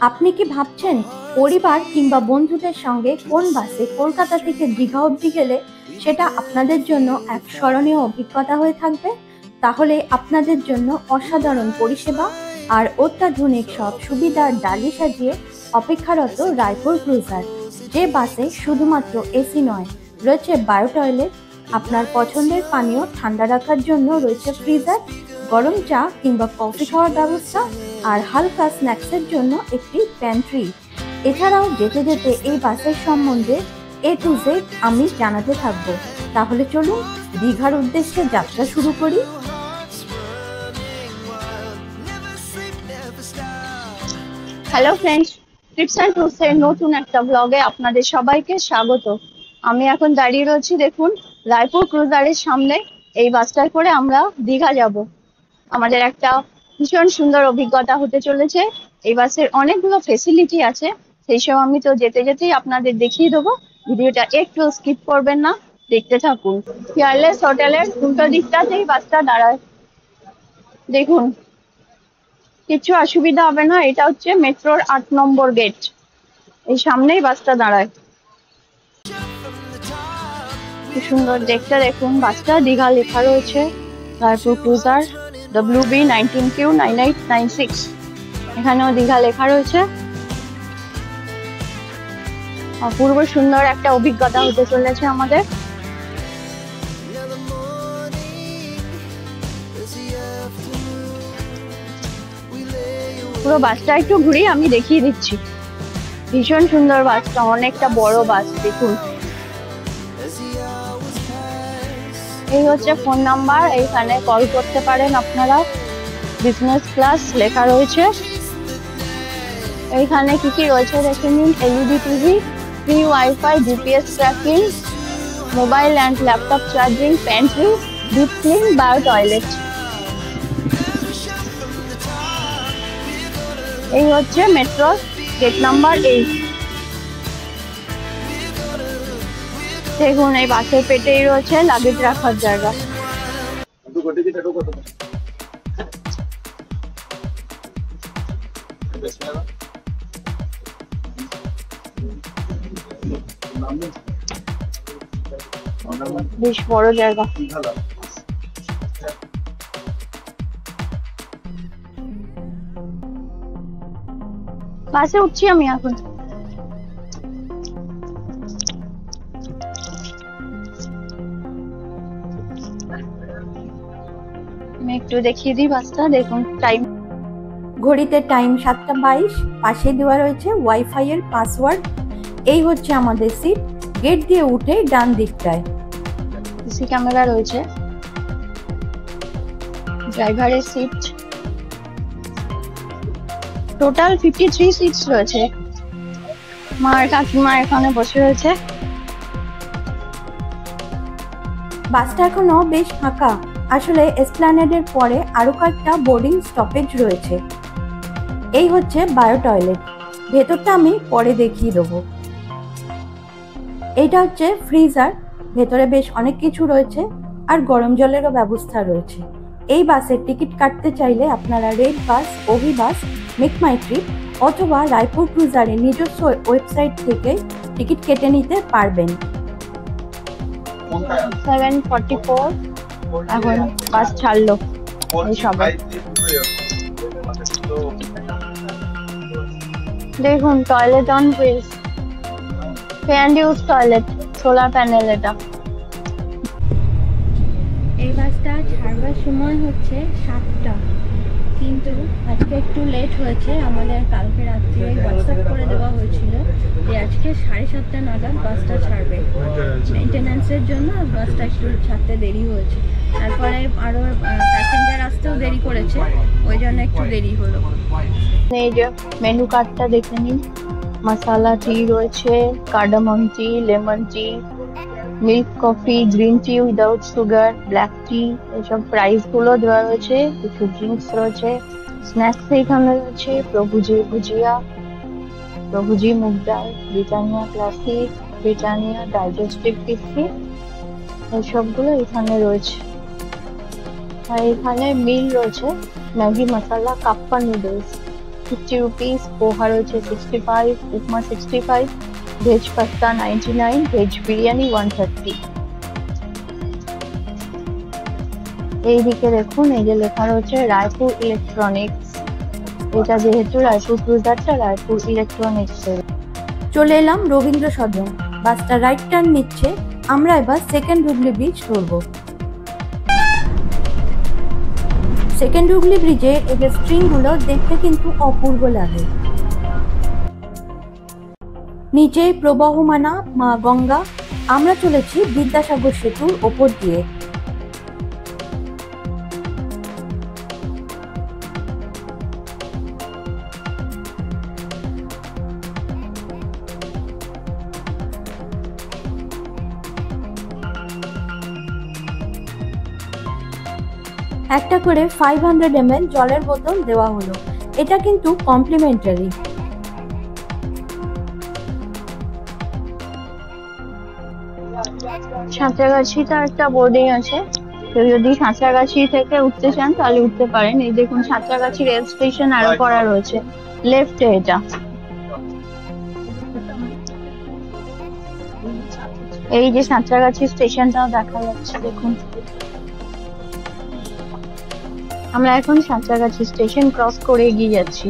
আপনি কি ভাবছেন পরিবার কিংবা বন্ধুদের সঙ্গে কোন বাসে কলকাতা থেকে দীঘা অবধি গেলে সেটা আপনাদের জন্য এক স্মরণীয় অভিজ্ঞতা হয়ে থাকবে? তাহলে আপনাদের জন্য অসাধারণ পরিষেবা আর অত্যাধুনিক সব সুবিধার ডালি সাজিয়ে অপেক্ষারত রায়পুর ক্রুজার, যে বাসে শুধুমাত্র এসি নয়, রয়েছে বায়ো টয়লেট, আপনার পছন্দের পানীয় ঠান্ডা রাখার জন্য রয়েছে ফ্রিজার, গরম চা কিংবা কফি খাওয়ার ব্যবস্থা আর হালকা স্ন্যাক্সের জন্য একটি প্যান্ট্রি। এছাড়াও যেতে যেতে এই বাসের সম্বন্ধে A to Z আমি জানাতে থাকবো। তাহলে চলুন দীঘার উদ্দেশ্যে যাত্রা শুরু করি। Hello friends, TRIPS and tours এর নতুন একটা ব্লগে আপনাদের সবাইকে স্বাগত। আমি এখন দাঁড়িয়ে রয়েছি দেখুন রায়পুর ক্রুজারের সামনে। এই বাসটায় করে আমরা দীঘা যাব। আমাদের একটা ভীষণ সুন্দর অভিজ্ঞতা হতে চলেছে। এই বাসের অনেকগুলো ফেসিলিটি আছে, সেই সব আমি তো যেতে যেতেই আপনাদের দেখিয়ে দেবো। ভিডিওটা একটু স্কিপ করবেন না, দেখতে থাকুন। ফিয়ারলেস হোটেলের উল্টো দিকটাতেই বাসটা দাঁড়ায়। দেখুন, কিছু অসুবিধা হবে না। এটা হচ্ছে মেট্রোর 8 নম্বর গেট। এই সামনেই বাসটা দাঁড়ায়। কি সুন্দর দেখতে, দেখুন বাসটা দীঘা লেখা রয়েছে রায়পুর ক্রুজার WB19Q9896। এখানেও দীঘা লেখা রয়েছে। অপূর্ব সুন্দর একটা অভিজ্ঞতা হতে চলেছে আমাদের। পুরো বাসটা একটু ঘুরিয়ে আমি দেখিয়ে দিচ্ছি। ভীষণ সুন্দর বাসটা, অনেকটা বড় বাস। দেখুন, এই হচ্ছে ফোন নাম্বার, এইখানে কল করতে পারেন আপনারা। বিজনেস ক্লাস লেখা রয়েছে। এইখানে কি কি রয়েছে দেখে নিন। LED TV, free wifi, GPS tracking, mobile and laptop charging, pantry, deep clean, bio toilet. এই হচ্ছে মেট্রো গেট নাম্বার 8। দেখুন, এই বাসের পেটেই রয়েছে লাগেজ রাখার জায়গা। বেশ বড় জায়গা। বাসে উঠছি আমি এখন। আমি একটু দেখিয়ে দিই বাসটা। দেখুন টাইম, ঘড়িতে টাইম 7:22। পাশে দেওয়া রয়েছে ওয়াইফাই এর পাসওয়ার্ড। এই হচ্ছে আমাদের সিট। গেট দিয়ে উঠে ডান দিকটায় সিসি ক্যামেরা রয়েছে। ড্রাইভারের সিট, টোটাল 53 সিটস রয়েছে। মার কাকিমা এখানে বসে রয়েছে। বাসটা এখনো বেশ ফাঁকা। আসলে এসপ্ল্যানেডের পরে আরো কয়েকটা বোর্ডিং স্টপেজ রয়েছে। এই হচ্ছে বায়ো টয়লেট। ভেতরটা আমি পরে দেখিয়ে দেবো। এইটা হচ্ছে ফ্রিজার। ভেতরে বেশ অনেক কিছু রয়েছে আর গরম জলেরও ব্যবস্থা রয়েছে। এই বাসের টিকিট কাটতে চাইলে আপনারা রেড বাস, অভি বাস, মেক মাই ট্রিপ অথবা রায়পুর ক্রুজারের নিজস্ব ওয়েবসাইট থেকে টিকিট কেটে নিতে পারবেন। 7:44 এখন বাস ছাড়লো। এই সবাই দেখুন, toilet on wheels, fan use toilet, solar panel. এটা এই বাসটা ছাড়বার সময় হচ্ছে 7টা, কিন্তু আজকে একটু লেট হয়েছে। আমাদের কালকে রাত্রে হোয়াটসঅ্যাপ করে দেওয়া হয়েছিল যে আজকে 7:30 নাগাদ বাসটা ছাড়বে। মেনটেন্যান্সের জন্য বাসটা একটু ছাড়তে দেরি হয়েছে। তারপরে আরও প্যাসেঞ্জার আসতেও দেরি করেছে, ওই জন্য একটু দেরি হলো। এই যে মেনু কার্ডটা দেখে নিন। মশালা টি রয়েছে, cardamom tea, lemon tea, milk coffee, green tea without sugar, black tea, এইসব প্রাইস গুলো দেওয়া রয়েছে। কিছু ড্রিঙ্কস রয়েছে, স্ন্যাক্স এখানে রয়েছে। প্রভুজি ভুজিয়া, প্রভুজি মুগ ডাল, Britannia classic, Britannia digestive biscuit, এইসবগুলো এখানে রয়েছে। আর এখানে মিল রয়েছে, ম্যাগি মশলা, কাপ্পা নুডলস। 50 রুপিস, পোহা রয়েছে 65, উপমা 65, ভেজ পাস্তা 99, ভেজ বিরিয়ানি 130। এইদিকে দেখুন, এই যে লেখা রয়েছে রায়পুর ইলেকট্রনিক্স। এটা যেহেতু রায়পুর ক্রুজারটা রায়পুর ইলেকট্রনিক্স এর। চলে এলাম রবীন্দ্র সদন। বাসটা রাইট টার্ন নিচ্ছে, আমরা এবার সেকেন্ড হুগলি ব্রিজ ধরবো। সেকেন্ড হুগলি ব্রিজের এই যে স্ট্রিং গুলো দেখতে কিন্তু অপূর্ব লাগে। নিচে প্রবহমানা মা গঙ্গা। আমরা চলেছি বিদ্যাসাগর সেতুর ওপর দিয়ে। একটা করে 500 ml জলের বোতল দেওয়া হলো, এটা কিন্তু কমপ্লিমেন্টারি। সাঁতরাগাছিতে একটা বোর্ডিং আছে, কেউ যদি সাঁতরাগাছি থেকে উঠতে চান তাহলে উঠতে পারেন। এই দেখুন, সাঁতরাগাছি রেল স্টেশন আরো করা রয়েছে লেফটে। এটা এই যে সাঁতরাগাছি স্টেশনটাও দেখা যাচ্ছে দেখুন। আমরা এখন সাঁতরাগাছি স্টেশন ক্রস করে এগিয়ে যাচ্ছি।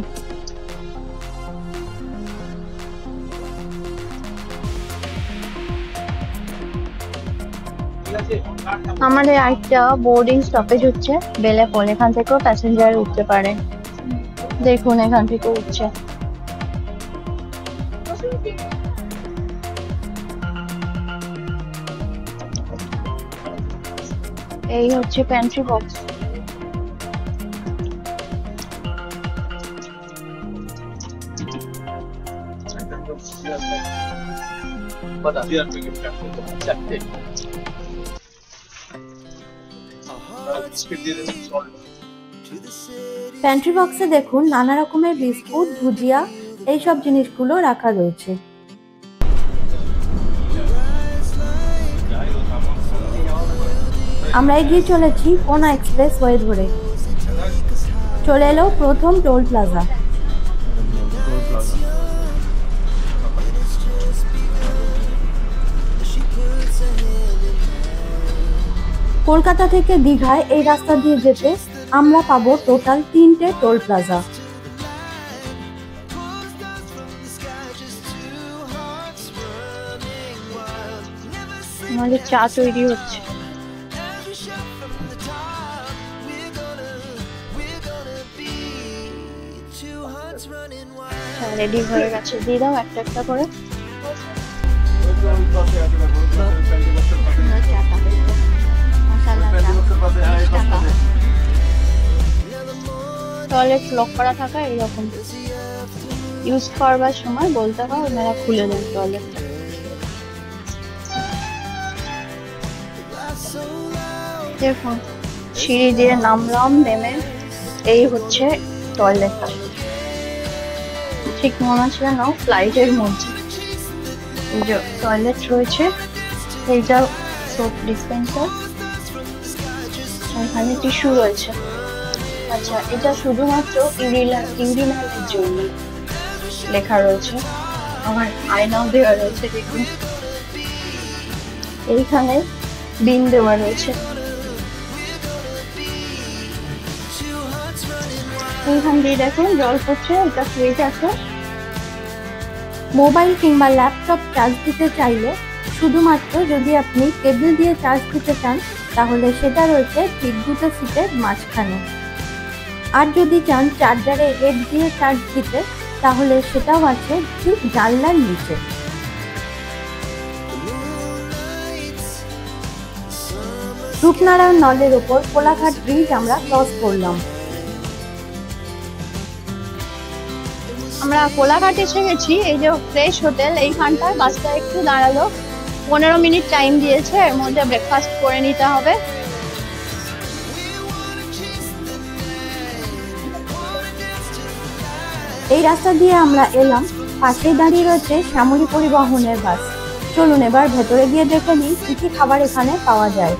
আমাদের একটা বোর্ডিং স্টপেজ হচ্ছে বেলেপল, এখান থেকেও প্যাসেঞ্জার উঠতে পারে। দেখুন এখান থেকে উঠছে। এই হচ্ছে প্যান্ট্রি বক্স। প্যান্ট্রি বক্সে দেখুন নানা রকমের বিস্কুট, ভুজিয়া, এইসব জিনিসগুলো রাখা রয়েছে। আমরা এগিয়ে চলেছি কোনা এক্সপ্রেস ওয়ে ধরে। চলে এলো প্রথম টোল প্লাজা। কলকাতা থেকে দীঘায় এই রাস্তা দিয়ে যেতে আমরা পাবো টোটাল 3টে টোল প্লাজা। আমাদের চা তৈরি হচ্ছে। রেডি হয়ে গেছে, দিয়ে দাও একটা একটা করে। টয়লেট লক করা থাকা এইরকম, ইউজ করবার সময় বলতে হয় ওনারা খুলে দেন টয়লেটটা। দেখুন সিঁড়ি দিয়ে নামলাম, নেমে এই হচ্ছে টয়লেটটা। ঠিক মনে হচ্ছে যেন ফ্লাইটের মধ্যে। এই যে টয়লেট রয়েছে, এইটা সোপ ডিসপেন্সার, এখানে টিস্যু রয়েছে। আচ্ছা, এটা শুধুমাত্র ইউরিনালের জন্য লেখা রয়েছে। আমার আয়নাও দেওয়া রয়েছে দেখুন। এইখানে বিন দেওয়া রয়েছে। এইখান দিয়ে দেখুন জল পড়ছে, এটা ফ্রিজ আছে। মোবাইল কিংবা ল্যাপটপ চার্জ দিতে চাইলে শুধুমাত্র যদি আপনি কেবল দিয়ে চার্জ দিতে চান তাহলে সেটা রয়েছে ঠিক দুটো সিটের মাঝখানে। আর যদি চান চার্জারে হেড দিয়ে চার্জ দিতে তাহলে সেটাও আছে ঠিক জানলার নিচে। রূপনারায়ণ নলের ওপর কোলাঘাট ব্রিজ আমরা ক্রস করলাম। আমরা কোলাঘাট এসে গেছি। এই যে ফ্রেশ হোটেল, এইখানটায় বাসটা একটু দাঁড়ালো, 15 মিনিট টাইম দিয়েছে, এর মধ্যে ব্রেকফাস্ট করে নিতে হবে। এই রাস্তা দিয়ে আমরা এলাম, পাশেই দাঁড়িয়ে রয়েছে শ্যামলী পরিবহনের বাস। চলুন এবার ভেতরে গিয়ে দেখে নিই কি কি খাবার এখানে পাওয়া যায়।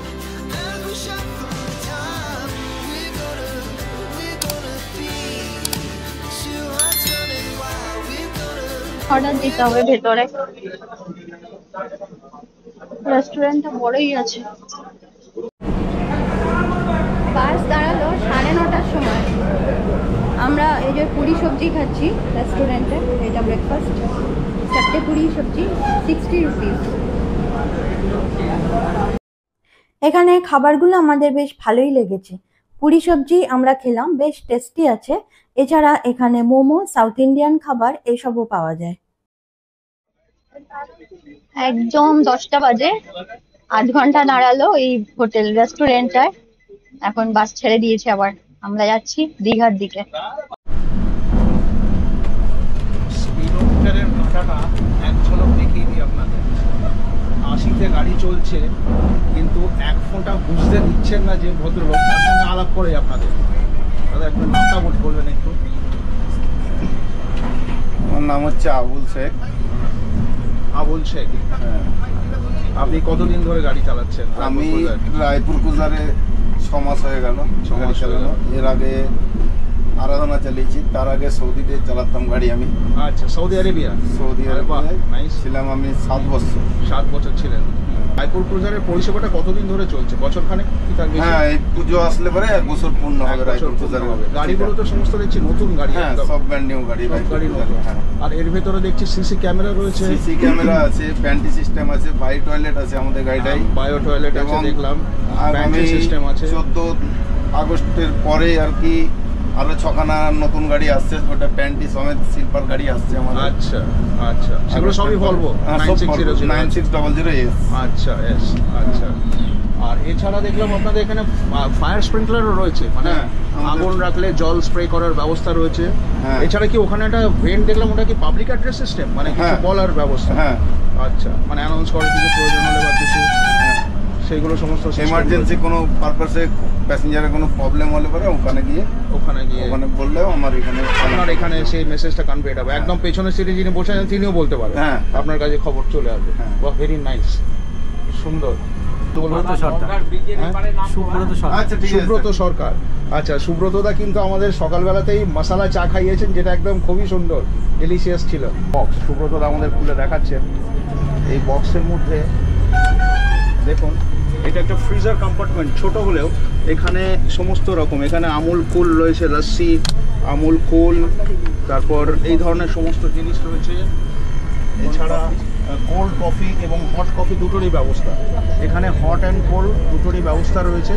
অর্ডার দিতে হবে ভেতরে। রেস্টুরেন্টটা বড়ই আছে। বাস দাঁড়ালো 9:30টার সময়। আমরা এই যে পুরি সবজি খাচ্ছি রেস্টুরেন্টে, এটা ব্রেকফাস্ট। 4টে পুরি সবজি 60 রুপিস। এখানে খাবারগুলো আমাদের বেশ ভালোই লেগেছে। পুরি সবজি আমরা খেলাম, বেশ টেস্টি আছে। এছাড়া এখানে মোমো, সাউথ ইন্ডিয়ান খাবার এসবও পাওয়া যায়। একদম 10টা বাজে, 8 ঘন্টা দাঁড়ালো এই হোটেল রেস্টুরেন্টটায়। এখন বাস ছেড়ে দিয়েছে, আবার আমরা যাচ্ছি দীঘার দিকে। স্পিডোমিটারের কাঁটাটা এক ঝলক দেখিয়ে দিই আপনাদের। 80তে গাড়ি চলছে, কিন্তু এক ফোঁটা বুঝতে দিচ্ছেন না যে ভদ্রলোক, তার সঙ্গে আলাপ করে আপনাদের। দাদা একটু নামটা বলবেন একটু? আমার নাম হচ্ছে আবুল শেখ। আবুল শেখ, হ্যাঁ। আপনি কতদিন ধরে গাড়ি চালাচ্ছেন? আমি রায়পুর কুজারে 6 মাস হয়ে গেল। 6 মাস চালানো। এর আগে আরাধনা চালিয়েছি, তার আগে সৌদিতে চালাতাম গাড়ি আমি। আচ্ছা, সৌদি আরেবিয়া। সৌদি আরবে নাইস। ছিলাম আমি 7 বছর। 7 বছর ছিলেন। রায়পুর ক্রুজারের পরিষেবাটা কতদিন ধরে চলছে? বছরখানেক কি তার বেশি? হ্যাঁ, এই পুজো আসলে পরে 1 বছর পূর্ণ হবে রায়পুর কুজারে। গাড়িগুলো তো সমস্ত দেখছি নতুন গাড়ি। হ্যাঁ, সব ব্র্যান্ড নিউ গাড়ি। গাড়ি নতুন। হ্যাঁ। আর এর ভেতরে দেখছি সিসি ক্যামেরা রয়েছে। সিসি ক্যামেরা আছে, প্যান্টি সিস্টেম আছে, বাই টয়লেট আছে আমাদের গাড়িটাই। বায়ো টয়লেট আছে দেখলাম, আগামী প্যান্টি সিস্টেম আছে। 14 আগস্টের পরে আর কি আরো 6খানা নতুন গাড়ি আসছে, ওটা প্যান্টি সমেত সিলভার গাড়ি আসছে আমাদের। আচ্ছা আচ্ছা, সেগুলো সবই ভলভো 9600 আচ্ছা এস। আচ্ছা, আর এছাড়া দেখলাম আপনাদের এখানে ফায়ার স্প্রিংকলারও রয়েছে, মানে হ্যাঁ, আগুন রাখলে জল স্প্রে করার ব্যবস্থা রয়েছে। হ্যাঁ। এছাড়া কি ওখানে একটা ভেন্ট দেখলাম, ওটা কি পাবলিক অ্যাড্রেস সিস্টেম, মানে কিছু হ্যাঁ। বলার ব্যবস্থা? হ্যাঁ। আচ্ছা, মানে অ্যানাউন্স করার কিছু প্রয়োজন হলে বা কিছু, সেইগুলো সমস্ত এমার্জেন্সি কোনো পারপাসে প্যাসেঞ্জারের কোনো প্রবলেম হলে পরে ওখানে গিয়ে ওখানে বললেও আমার এখানে আপনার এখানে সেই মেসেজটা কনভেট হবে। একদম পেছনের সিটে যিনি বসে আছেন তিনিও বলতে পারবেন। হ্যাঁ। আপনার কাছে খবর চলে আসবে। হ্যাঁ। বাহ, ভেরি নাইস, সুন্দর। আচ্ছা, ঠিক আছে। সুব্রত সরকার। আচ্ছা, সুব্রতদা কিন্তু আমাদের সকালবেলাতেই মশালা চা খাইয়েছেন, যেটা একদম খুবই সুন্দর, ডেলিশিয়াস ছিল। বক্স সুব্রতদা আমাদের খুলে দেখাচ্ছেন। এই বক্সের মধ্যে দেখুন, এটা একটা ফ্রিজার কম্পার্টমেন্ট, ছোট হলেও এখানে সমস্ত রকম, এখানে আমুল কুল রয়েছে, লস্যি, আমুল কুল, তারপর এই ধরনের সমস্ত জিনিস রয়েছে। এছাড়া কোল্ড কফি এবং হট কফি দুটোরই ব্যবস্থা এখানে, হট অ্যান্ড কোল্ড দুটোরই ব্যবস্থা রয়েছে।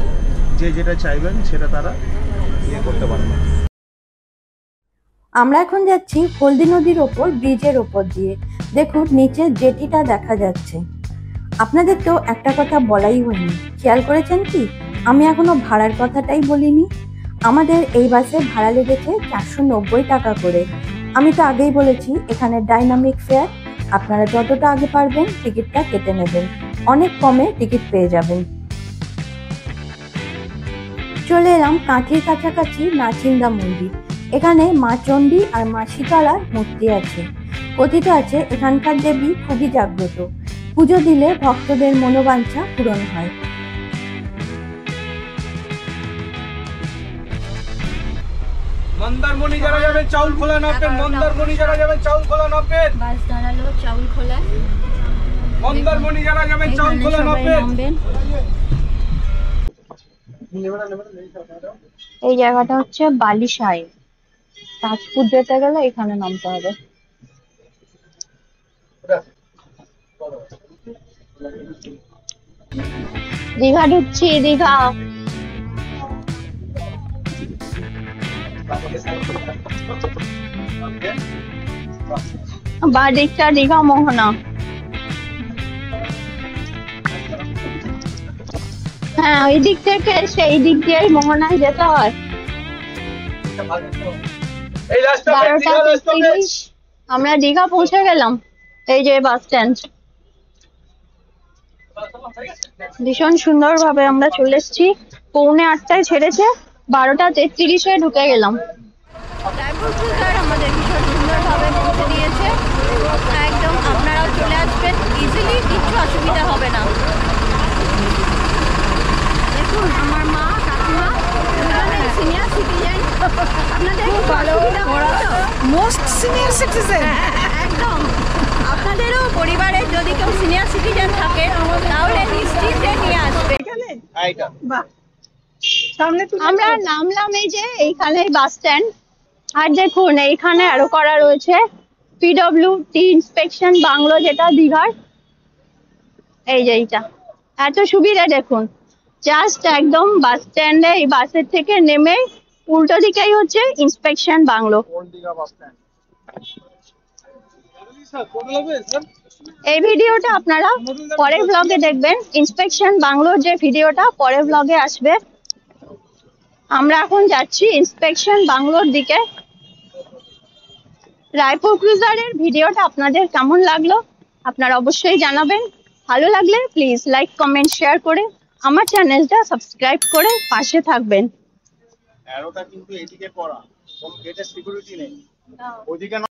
যে যেটা চাইবেন সেটা তারা ইয়ে করতে পারবেন। আমরা এখন যাচ্ছি হলদি নদীর ওপর, ব্রিজের ওপর দিয়ে। দেখুন নিচে জেটিটা দেখা যাচ্ছে। আপনাদের তো একটা কথা বলাই হয়নি, খেয়াল করেছেন কি? আমি এখনো ভাড়ার কথাটাই বলিনি। আমাদের এই বাসে ভাড়া লেগেছে 490 টাকা করে। আমি তো আগেই বলেছি এখানে ডাইনামিক ফেয়ার, আপনারা যতটা আগে পারবেন টিকিটটা কেটে নেবেন, অনেক কমে টিকিট পেয়ে যাবেন। চলে এলাম কাঁথির কাছাকাছি নাচিন্দা মন্দির। এখানে মা চণ্ডী আর মা শীতলার মূর্তি আছে। কথিত আছে এখানকার দেবী খুবই জাগ্রত, পুজো দিলে ভক্তদের মনোবাঞ্ছা পূরণ হয়। মন্দারমণি যারা যাবেন চাউল খোলা নামবেন, মন্দারমণি যারা যাবেন চাউল খোলা নামবেন। বাস দাঁড়ালো চাউল খোলা। মন্দারমণি যারা যাবেন চাউল খোলা নামবেন। এই জায়গাটা হচ্ছে বালিশাই, তাজপুর যেতে গেলে এখানে নামতে হবে। দীঘা ঢুকছি, দীঘা। বা দিকটা দীঘা মোহনা। হ্যাঁ, ওই দিক থেকে সেই দিক দিয়ে মোহনায় যেতে হয়। 12:30 আমরা দীঘা পৌঁছে গেলাম। এই যে বাস স্ট্যান্ড, ভীষণ সুন্দর ভাবে আমরা চলে এসেছি। 7:45 ছেড়েছে, 12:33 ঢুকে গেলাম। রায়পুর ক্রুজার আমাদের ভীষণ সুন্দরভাবে পৌঁছে দিয়েছে। একদম আপনারাও চলে আসবেন ইজিলি, কিচ্ছু অসুবিধা হবে না। দেখুন আমার মা কাকিমা সিনিয়র সিটিজেন, আপনাদের ভালো মোস্ট সিনিয়র সিটিজেন, একদম। আপনাদেরও পরিবারে যদি কেউ সিনিয়র সিটিজেন থাকে তাহলে নিশ্চিন্তে নিয়ে আসবে। আমরা নামলাম এই যে এইখানে বাস স্ট্যান্ড, আর দেখুন এইখানে আরো করা রয়েছে পিডব্লিউটি ইন্সপেকশন বাংলো, যেটা দীঘার। এই যে এইটা এত সুবিধা দেখুন, জাস্ট একদম বাস স্ট্যান্ডে এই বাসের থেকে নেমে উল্টো দিকেই হচ্ছে ইন্সপেকশন বাংলো। এই ভিডিওটা আপনারা পরের ব্লগে দেখবেন, ইন্সপেকশন বাংলোর যে ভিডিওটা পরের ব্লগে আসবে। আমরা এখন যাচ্ছি ইন্সপেকশন বাংলোর দিকে। রায়পুর ক্রুজারের ভিডিওটা আপনাদের কেমন লাগলো আপনারা অবশ্যই জানাবেন। ভালো লাগলে প্লিজ লাইক কমেন্ট শেয়ার করে আমার চ্যানেলটা সাবস্ক্রাইব করে পাশে থাকবেন। অ্যারোটা কিন্তু এদিকে করা, কোনো গেটের সিকিউরিটি নেই, ওইদিকে